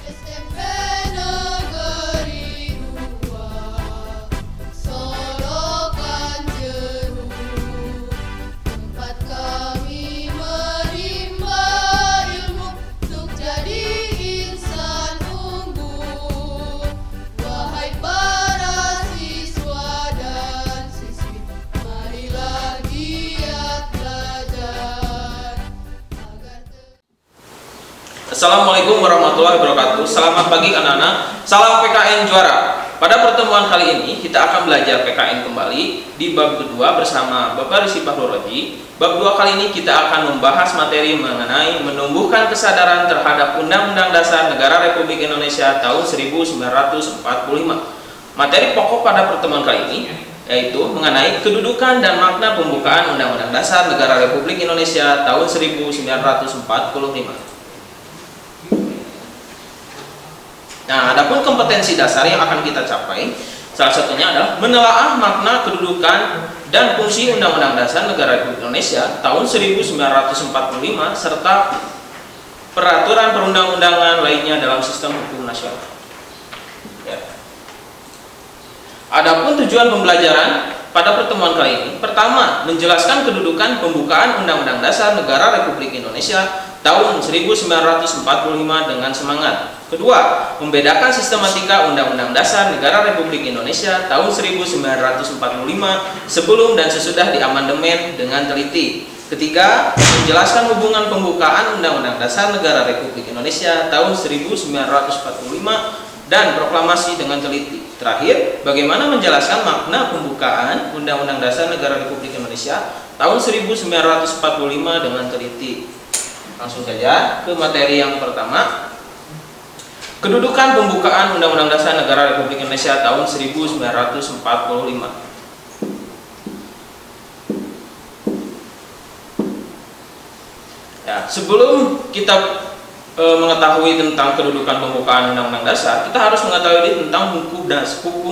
SMP Negeri 2 Sorokan Jeru, tempat kami menimba ilmu untuk jadi insan unggul. Wahai para siswa dan siswi, marilah giat belajar agar Assalamualaikum warahmatullahi wabarakatuh. Selamat pagi anak-anak. Salam PKN juara. Pada pertemuan kali ini kita akan belajar PKN kembali di bab kedua bersama Bapak Rizky Fahrul-Raji. Bab 2 kali ini kita akan membahas materi mengenai menumbuhkan kesadaran terhadap Undang-Undang Dasar Negara Republik Indonesia tahun 1945. Materi pokok pada pertemuan kali ini yaitu mengenai kedudukan dan makna pembukaan Undang-Undang Dasar Negara Republik Indonesia tahun 1945. Nah, adapun kompetensi dasar yang akan kita capai, salah satunya adalah menelaah makna kedudukan dan fungsi Undang-Undang Dasar Negara Republik Indonesia tahun 1945 serta peraturan perundang-undangan lainnya dalam sistem hukum nasional. Ya. Adapun tujuan pembelajaran pada pertemuan kali ini, pertama, menjelaskan kedudukan pembukaan Undang-Undang Dasar Negara Republik Indonesia tahun 1945 dengan semangat. Kedua, membedakan sistematika Undang-Undang Dasar Negara Republik Indonesia tahun 1945 sebelum dan sesudah diamandemen dengan teliti. Ketiga, menjelaskan hubungan pembukaan Undang-Undang Dasar Negara Republik Indonesia tahun 1945 dan proklamasi dengan teliti. Terakhir, bagaimana menjelaskan makna pembukaan Undang-Undang Dasar Negara Republik Indonesia tahun 1945 dengan teliti. Langsung saja ke materi yang pertama. Kedudukan pembukaan Undang-Undang Dasar Negara Republik Indonesia tahun 1945. Ya, sebelum kita mengetahui tentang kedudukan pembukaan Undang-Undang Dasar, kita harus mengetahui tentang hukum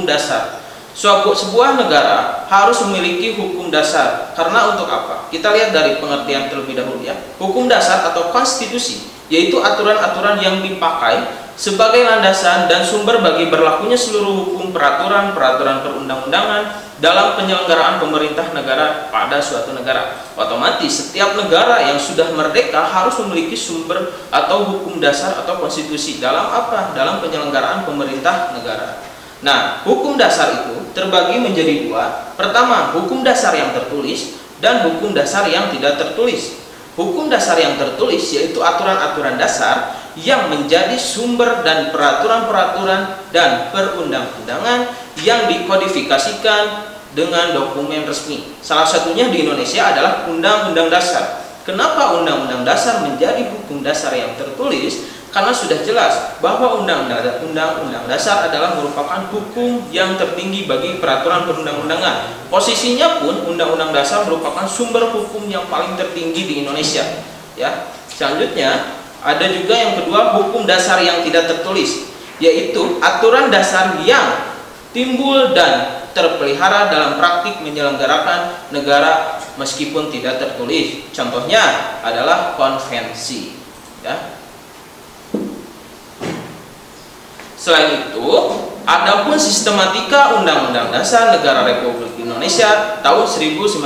dasar. Sebuah negara harus memiliki hukum dasar. Karena untuk apa? Kita lihat dari pengertian terlebih dahulu ya. Hukum dasar atau konstitusi, yaitu aturan-aturan yang dipakai sebagai landasan dan sumber bagi berlakunya seluruh hukum, peraturan perundang-undangan dalam penyelenggaraan pemerintah negara pada suatu negara. Otomatis setiap negara yang sudah merdeka harus memiliki sumber atau hukum dasar atau konstitusi dalam apa? Dalam penyelenggaraan pemerintah negara. Nah, hukum dasar itu terbagi menjadi dua. Pertama, hukum dasar yang tertulis dan hukum dasar yang tidak tertulis. Hukum dasar yang tertulis yaitu aturan-aturan dasar yang menjadi sumber dan peraturan-peraturan dan perundang-undangan yang dikodifikasikan dengan dokumen resmi. Salah satunya di Indonesia adalah Undang-Undang Dasar. Kenapa Undang-Undang Dasar menjadi hukum dasar yang tertulis? Karena sudah jelas bahwa Undang-Undang Dasar adalah merupakan hukum yang tertinggi bagi peraturan perundang-undangan. Posisinya pun Undang-Undang Dasar merupakan sumber hukum yang paling tertinggi di Indonesia. Ya, selanjutnya ada juga yang kedua, hukum dasar yang tidak tertulis, yaitu aturan dasar yang timbul dan terpelihara dalam praktik menyelenggarakan negara meskipun tidak tertulis. Contohnya adalah konvensi. Ya. Selain itu, adapun sistematika Undang-Undang Dasar Negara Republik Indonesia tahun 1945.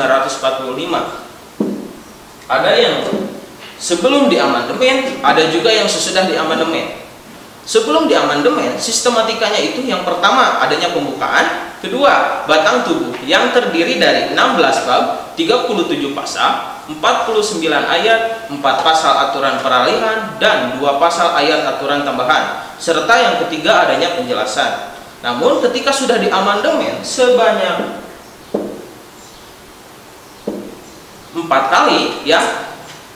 Ada yang sebelum diamandemen, ada juga yang sesudah diamandemen. Sebelum diamandemen, sistematikanya itu yang pertama adanya pembukaan, kedua batang tubuh yang terdiri dari 16 bab, 37 pasal, 49 ayat, 4 pasal aturan peralihan, dan 2 pasal ayat aturan tambahan, serta yang ketiga adanya penjelasan. Namun ketika sudah diamandemen sebanyak 4 kali ya,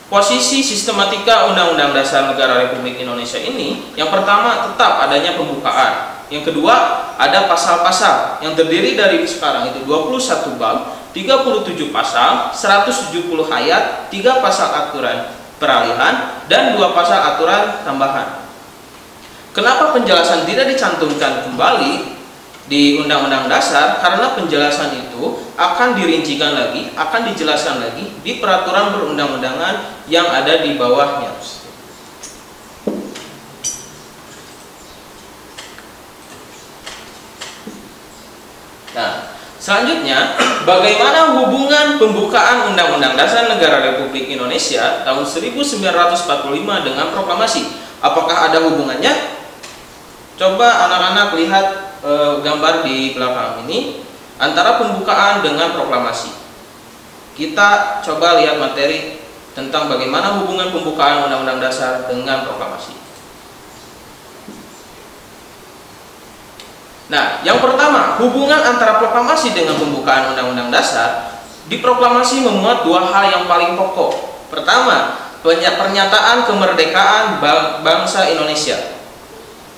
posisi sistematika Undang-Undang Dasar Negara Republik Indonesia ini, yang pertama tetap adanya pembukaan, yang kedua ada pasal-pasal yang terdiri dari sekarang itu 21 bab, 37 pasal, 170 ayat, 3 pasal aturan peralihan, dan 2 pasal aturan tambahan. Kenapa penjelasan tidak dicantumkan kembali di Undang-Undang Dasar? Karena penjelasan itu akan dirincikan lagi, akan dijelaskan lagi di peraturan perundang-undangan yang ada di bawahnya. Nah, selanjutnya, bagaimana hubungan pembukaan Undang-Undang Dasar Negara Republik Indonesia tahun 1945 dengan proklamasi? Apakah ada hubungannya? Coba anak-anak lihat gambar di belakang ini antara pembukaan dengan proklamasi. Kita coba lihat materi tentang bagaimana hubungan pembukaan Undang-Undang Dasar dengan proklamasi. Nah, yang pertama, hubungan antara proklamasi dengan pembukaan Undang-Undang Dasar. Di proklamasi memuat dua hal yang paling pokok. Pertama, pernyataan kemerdekaan bangsa Indonesia.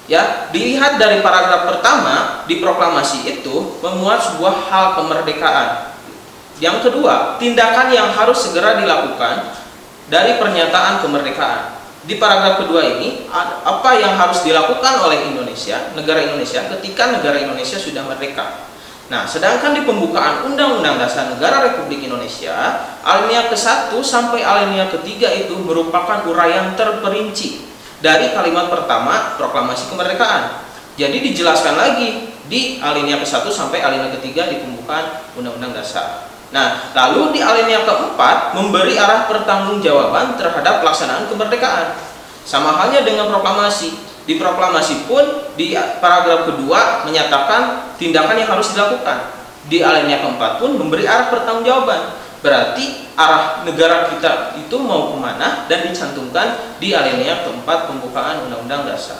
Ya, dilihat dari paragraf pertama di proklamasi itu memuat sebuah hal kemerdekaan. Yang kedua, tindakan yang harus segera dilakukan dari pernyataan kemerdekaan. Di paragraf kedua ini, apa yang harus dilakukan oleh Indonesia, negara Indonesia ketika negara Indonesia sudah merdeka. Nah, sedangkan di pembukaan Undang-Undang Dasar Negara Republik Indonesia, alinea ke-1 sampai alinea ke-3 itu merupakan uraian terperinci dari kalimat pertama proklamasi kemerdekaan. Jadi dijelaskan lagi di alinea ke-1 sampai alinea ke-3 di pembukaan Undang-Undang Dasar. Nah, lalu di alinea keempat memberi arah pertanggungjawaban terhadap pelaksanaan kemerdekaan. Sama halnya dengan proklamasi. Di proklamasi pun di paragraf kedua menyatakan tindakan yang harus dilakukan. Di alinea keempat pun memberi arah pertanggungjawaban. Berarti arah negara kita itu mau kemana dan dicantumkan di alinea keempat pembukaan Undang-Undang Dasar.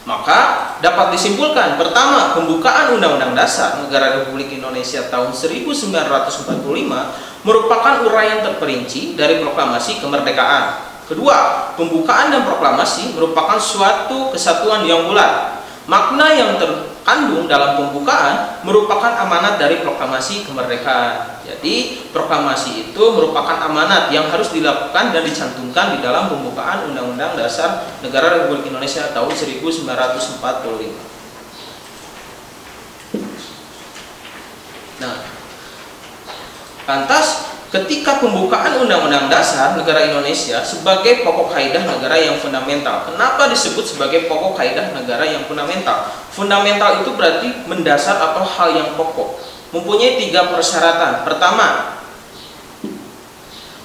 Maka dapat disimpulkan, pertama, pembukaan Undang-Undang Dasar Negara Republik Indonesia tahun 1945 merupakan uraian terperinci dari proklamasi kemerdekaan. Kedua, pembukaan dan proklamasi merupakan suatu kesatuan yang bulat. Makna yang terkandung dalam pembukaan merupakan amanat dari proklamasi kemerdekaan. Jadi, proklamasi itu merupakan amanat yang harus dilakukan dan dicantumkan di dalam pembukaan Undang-Undang Dasar Negara Republik Indonesia tahun 1945. Nah, lantas ketika pembukaan Undang-Undang Dasar Negara Indonesia sebagai pokok kaidah negara yang fundamental. Kenapa disebut sebagai pokok kaidah negara yang fundamental? Fundamental itu berarti mendasar atau hal yang pokok. Mempunyai 3 persyaratan. Pertama,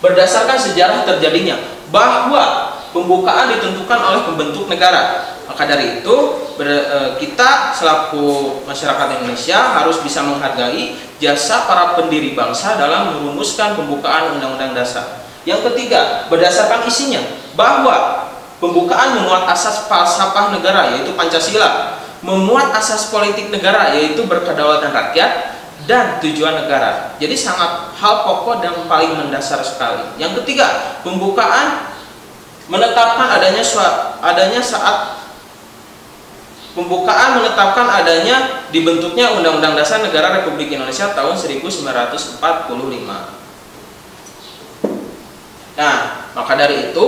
berdasarkan sejarah terjadinya, bahwa pembukaan ditentukan oleh pembentuk negara. Maka dari itu, kita selaku masyarakat Indonesia harus bisa menghargai jasa para pendiri bangsa dalam merumuskan pembukaan Undang-Undang Dasar. Yang ketiga, berdasarkan isinya, bahwa pembukaan memuat asas falsafah negara, yaitu Pancasila, memuat asas politik negara, yaitu berkedaulatan rakyat, dan tujuan negara. Jadi sangat hal pokok dan paling mendasar sekali. Yang ketiga, pembukaan menetapkan adanya saat pembukaan menetapkan adanya dibentuknya Undang-Undang Dasar Negara Republik Indonesia tahun 1945. Nah, maka dari itu,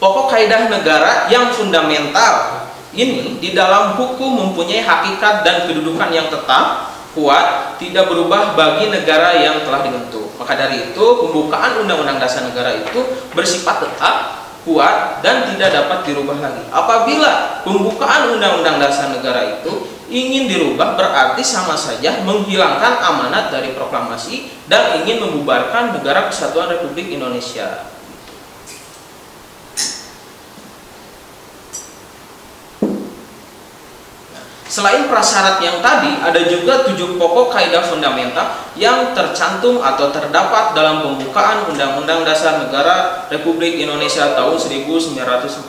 pokok kaidah negara yang fundamental ini di dalam hukum mempunyai hakikat dan kedudukan yang tetap, kuat, tidak berubah bagi negara yang telah dibentuk. Maka dari itu, pembukaan Undang-Undang Dasar Negara itu bersifat tetap, kuat, dan tidak dapat dirubah lagi. Apabila pembukaan Undang-Undang Dasar Negara itu ingin dirubah, berarti sama saja menghilangkan amanat dari proklamasi dan ingin membubarkan Negara Kesatuan Republik Indonesia. Selain prasyarat yang tadi, ada juga 7 pokok kaidah fundamental yang tercantum atau terdapat dalam pembukaan Undang-Undang Dasar Negara Republik Indonesia tahun 1945.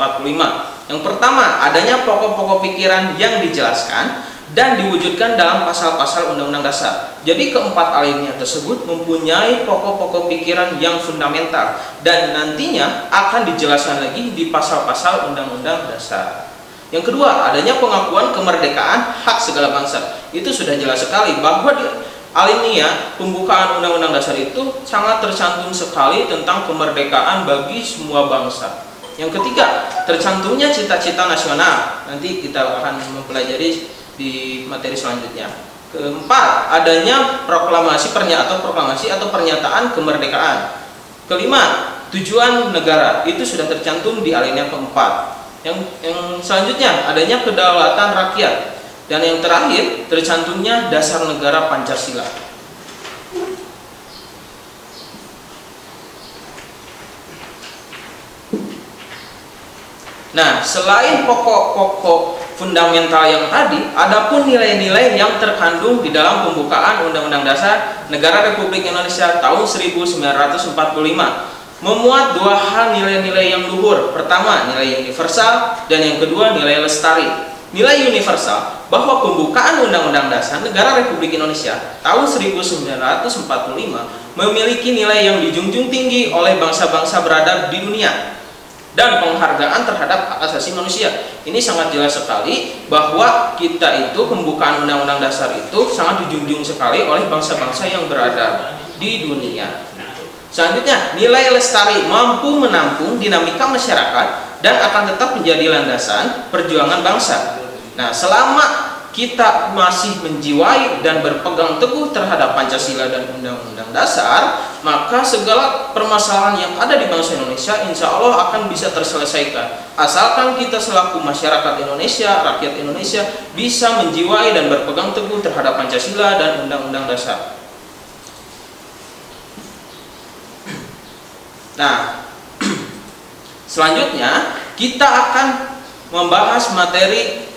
Yang pertama, adanya pokok-pokok pikiran yang dijelaskan dan diwujudkan dalam pasal-pasal Undang-Undang Dasar. Jadi keempat alinea tersebut mempunyai pokok-pokok pikiran yang fundamental dan nantinya akan dijelaskan lagi di pasal-pasal Undang-Undang Dasar. Yang kedua, adanya pengakuan kemerdekaan hak segala bangsa. Itu sudah jelas sekali bahwa di alinea pembukaan Undang-Undang Dasar itu sangat tercantum sekali tentang kemerdekaan bagi semua bangsa. Yang ketiga, tercantumnya cita-cita nasional. Nanti kita akan mempelajari di materi selanjutnya. Keempat, adanya proklamasi atau pernyataan kemerdekaan. Kelima, tujuan negara. Itu sudah tercantum di alinea keempat. Yang selanjutnya, adanya kedaulatan rakyat. Dan yang terakhir, tercantumnya dasar negara Pancasila. Nah, selain pokok-pokok fundamental yang tadi, adapun nilai-nilai yang terkandung di dalam pembukaan Undang-Undang Dasar Negara Republik Indonesia tahun 1945 memuat dua hal nilai-nilai yang luhur. Pertama, nilai universal, dan yang kedua, nilai lestari. Nilai universal bahwa pembukaan Undang-Undang Dasar Negara Republik Indonesia tahun 1945 memiliki nilai yang dijunjung tinggi oleh bangsa-bangsa beradab di dunia dan penghargaan terhadap hak asasi manusia. Ini sangat jelas sekali bahwa kita itu pembukaan Undang-Undang Dasar itu sangat dijunjung sekali oleh bangsa-bangsa yang berada di dunia. Selanjutnya, nilai lestari mampu menampung dinamika masyarakat dan akan tetap menjadi landasan perjuangan bangsa. Nah, selama kita masih menjiwai dan berpegang teguh terhadap Pancasila dan Undang-Undang Dasar, maka segala permasalahan yang ada di bangsa Indonesia insya Allah akan bisa terselesaikan. Asalkan kita selaku masyarakat Indonesia, rakyat Indonesia bisa menjiwai dan berpegang teguh terhadap Pancasila dan Undang-Undang Dasar. Nah, selanjutnya kita akan membahas materi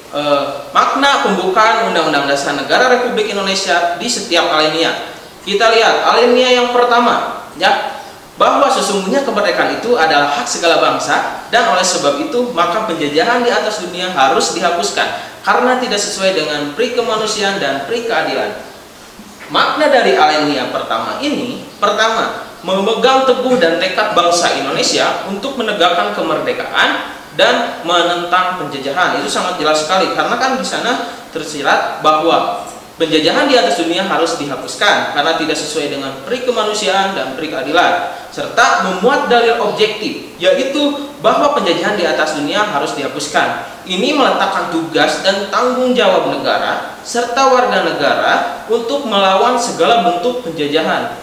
makna pembukaan Undang-Undang Dasar Negara Republik Indonesia di setiap alinea. Kita lihat alinea yang pertama, ya, bahwa sesungguhnya kemerdekaan itu adalah hak segala bangsa, dan oleh sebab itu maka penjajahan di atas dunia harus dihapuskan karena tidak sesuai dengan pri kemanusiaan dan pri keadilan. Makna dari alinea pertama ini, pertama, memegang teguh dan tekad bangsa Indonesia untuk menegakkan kemerdekaan dan menentang penjajahan. Itu sangat jelas sekali karena kan di sana tersirat bahwa penjajahan di atas dunia harus dihapuskan karena tidak sesuai dengan pri kemanusiaan dan pri keadilan, serta memuat dalil objektif, yaitu bahwa penjajahan di atas dunia harus dihapuskan. Ini meletakkan tugas dan tanggung jawab negara serta warga negara untuk melawan segala bentuk penjajahan.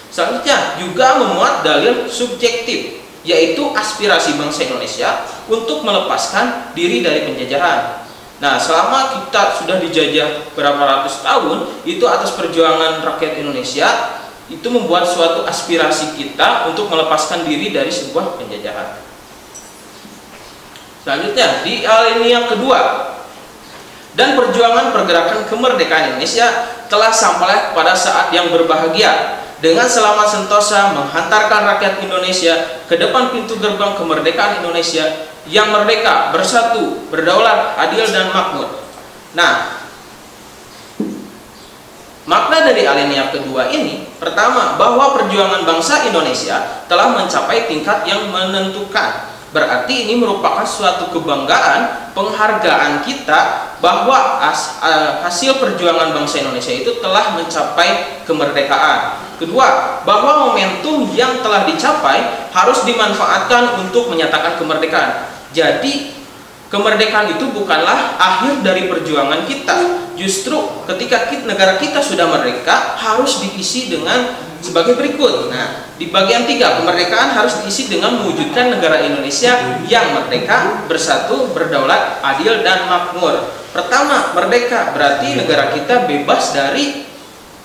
Selanjutnya juga memuat dalil subjektif, yaitu aspirasi bangsa Indonesia untuk melepaskan diri dari penjajahan. Nah, selama kita sudah dijajah berapa ratus tahun, itu atas perjuangan rakyat Indonesia, itu membuat suatu aspirasi kita untuk melepaskan diri dari sebuah penjajahan. Selanjutnya, di alinea kedua, dan perjuangan pergerakan kemerdekaan Indonesia telah sampai pada saat yang berbahagia, dengan selamat sentosa menghantarkan rakyat Indonesia ke depan pintu gerbang kemerdekaan Indonesia yang merdeka, bersatu, berdaulat, adil, dan makmur. Nah, makna dari alinea kedua ini, pertama, bahwa perjuangan bangsa Indonesia telah mencapai tingkat yang menentukan. Berarti ini merupakan suatu kebanggaan, penghargaan kita bahwa hasil perjuangan bangsa Indonesia itu telah mencapai kemerdekaan. Kedua, bahwa momentum yang telah dicapai harus dimanfaatkan untuk menyatakan kemerdekaan. Jadi, kemerdekaan itu bukanlah akhir dari perjuangan kita. Justru ketika negara kita sudah merdeka, harus diisi dengan sebagai berikut. Nah, di bagian 3, kemerdekaan harus diisi dengan mewujudkan negara Indonesia yang merdeka, bersatu, berdaulat, adil, dan makmur. Pertama, merdeka berarti negara kita bebas dari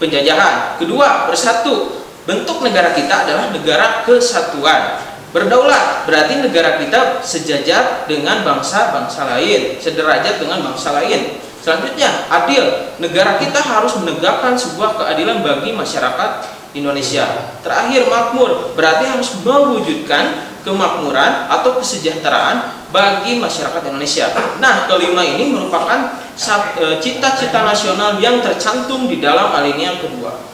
penjajahan. Kedua, bersatu, bentuk negara kita adalah negara kesatuan. Berdaulat berarti negara kita sejajar dengan bangsa-bangsa lain, sederajat dengan bangsa lain. Selanjutnya, adil, negara kita harus menegakkan sebuah keadilan bagi masyarakat Indonesia. Terakhir, makmur berarti harus mewujudkan kemakmuran atau kesejahteraan bagi masyarakat Indonesia. Nah, kelima ini merupakan cita-cita nasional yang tercantum di dalam alinea kedua.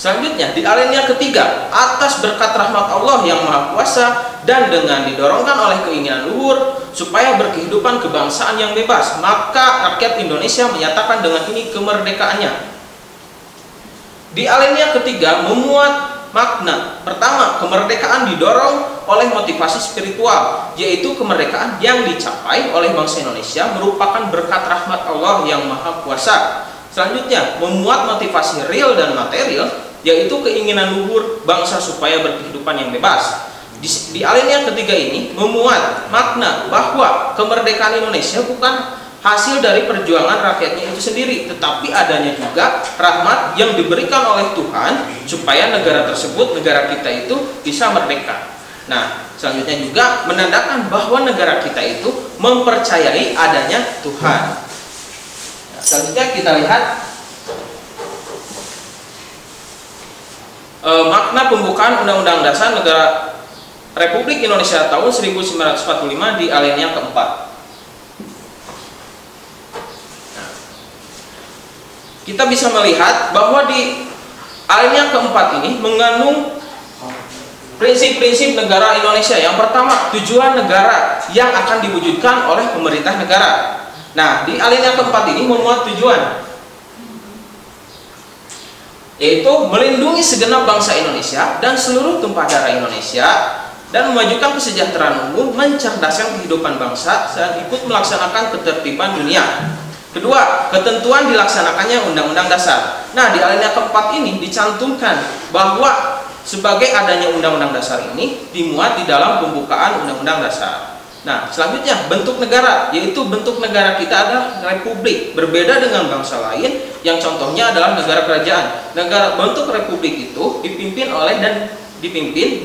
Selanjutnya, di alinea ketiga, atas berkat rahmat Allah yang Maha Kuasa dan dengan didorongkan oleh keinginan luhur supaya berkehidupan kebangsaan yang bebas, maka rakyat Indonesia menyatakan dengan ini kemerdekaannya. Di alinea ketiga memuat makna. Pertama, kemerdekaan didorong oleh motivasi spiritual, yaitu kemerdekaan yang dicapai oleh bangsa Indonesia merupakan berkat rahmat Allah yang Maha Kuasa. Selanjutnya, memuat motivasi real dan material, yaitu keinginan luhur bangsa supaya berkehidupan yang bebas. di alinea ketiga ini memuat makna bahwa kemerdekaan Indonesia bukan hasil dari perjuangan rakyatnya itu sendiri, tetapi adanya juga rahmat yang diberikan oleh Tuhan supaya negara tersebut, negara kita itu bisa merdeka. Nah, selanjutnya juga menandakan bahwa negara kita itu mempercayai adanya Tuhan. Nah, selanjutnya kita lihat makna pembukaan Undang-Undang Dasar Negara Republik Indonesia tahun 1945 di alinea keempat. Nah, kita bisa melihat bahwa di alinea keempat ini mengandung prinsip-prinsip negara Indonesia. Yang pertama, tujuan negara yang akan diwujudkan oleh pemerintah negara. Nah, di alinea keempat ini memuat tujuan, yaitu melindungi segenap bangsa Indonesia dan seluruh tumpah darah Indonesia, dan memajukan kesejahteraan umum, mencerdaskan kehidupan bangsa, dan ikut melaksanakan ketertiban dunia. Kedua, ketentuan dilaksanakannya Undang-Undang Dasar. Nah, di alinea keempat ini dicantumkan bahwa sebagai adanya Undang-Undang Dasar ini dimuat di dalam pembukaan Undang-Undang Dasar. Nah, selanjutnya bentuk negara, yaitu bentuk negara kita adalah republik, berbeda dengan bangsa lain yang contohnya adalah negara kerajaan. Negara bentuk republik itu dipimpin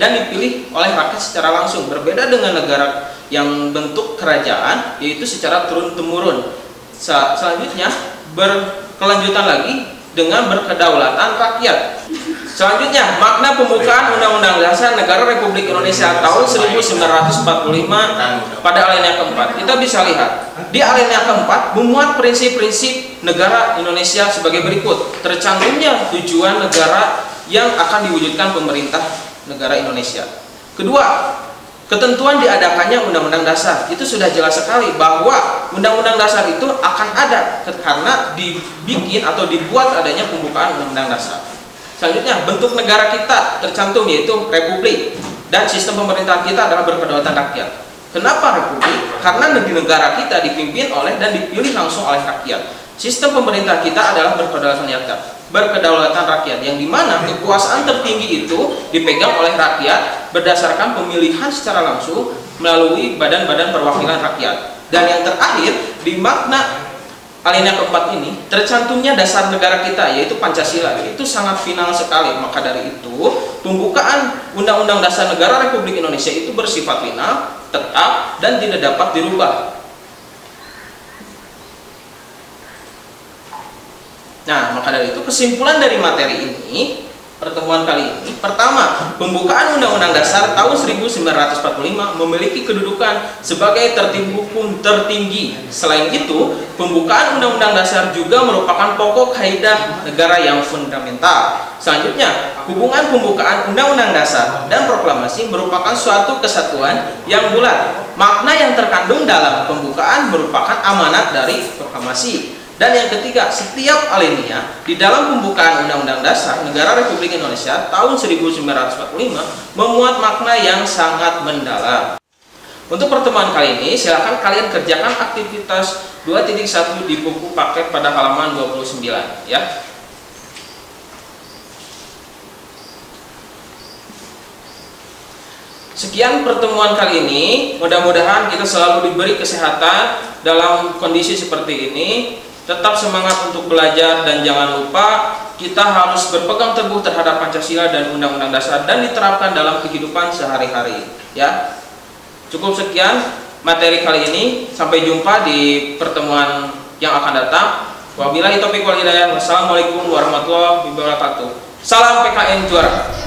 dan dipilih oleh rakyat secara langsung, berbeda dengan negara yang bentuk kerajaan, yaitu secara turun-temurun. Selanjutnya berkelanjutan lagi dengan berkedaulatan rakyat. Selanjutnya, makna pembukaan Undang-Undang Dasar Negara Republik Indonesia tahun 1945 pada alinea keempat. Kita bisa lihat di alinea keempat memuat prinsip-prinsip negara Indonesia sebagai berikut. Tercantumnya tujuan negara yang akan diwujudkan pemerintah negara Indonesia. Kedua, ketentuan diadakannya Undang-Undang Dasar. Itu sudah jelas sekali bahwa Undang-Undang Dasar itu akan ada karena dibikin atau dibuat adanya pembukaan Undang-Undang Dasar. Selanjutnya, bentuk negara kita tercantum yaitu republik, dan sistem pemerintahan kita adalah berkedaulatan rakyat. Kenapa republik? Karena negara kita dipimpin oleh dan dipilih langsung oleh rakyat. Sistem pemerintah kita adalah berkedaulatan rakyat, yang dimana kekuasaan tertinggi itu dipegang oleh rakyat berdasarkan pemilihan secara langsung melalui badan-badan perwakilan rakyat. Dan yang terakhir, di makna alinea keempat ini tercantumnya dasar negara kita, yaitu Pancasila. Itu sangat final sekali. Maka dari itu, pembukaan Undang-Undang Dasar Negara Republik Indonesia itu bersifat final, tetap, dan tidak dapat dirubah. Nah, maka dari itu kesimpulan dari materi ini, pertemuan kali ini, pertama, pembukaan Undang-Undang Dasar tahun 1945 memiliki kedudukan sebagai tertib hukum tertinggi. Selain itu, pembukaan Undang-Undang Dasar juga merupakan pokok kaidah negara yang fundamental. Selanjutnya, hubungan pembukaan Undang-Undang Dasar dan proklamasi merupakan suatu kesatuan yang bulat. Makna yang terkandung dalam pembukaan merupakan amanat dari proklamasi. Dan yang ketiga, setiap alinea di dalam pembukaan Undang-Undang Dasar Negara Republik Indonesia tahun 1945 memuat makna yang sangat mendalam. Untuk pertemuan kali ini, silakan kalian kerjakan aktivitas 2.1 di buku paket pada halaman 29 ya. Sekian pertemuan kali ini, mudah-mudahan kita selalu diberi kesehatan dalam kondisi seperti ini. Tetap semangat untuk belajar, dan jangan lupa kita harus berpegang teguh terhadap Pancasila dan Undang-Undang Dasar dan diterapkan dalam kehidupan sehari-hari ya. Cukup sekian materi kali ini, sampai jumpa di pertemuan yang akan datang. Wabillahi taufiq wal hidayah. Wassalamualaikum warahmatullahi wabarakatuh. Salam PKN Juara.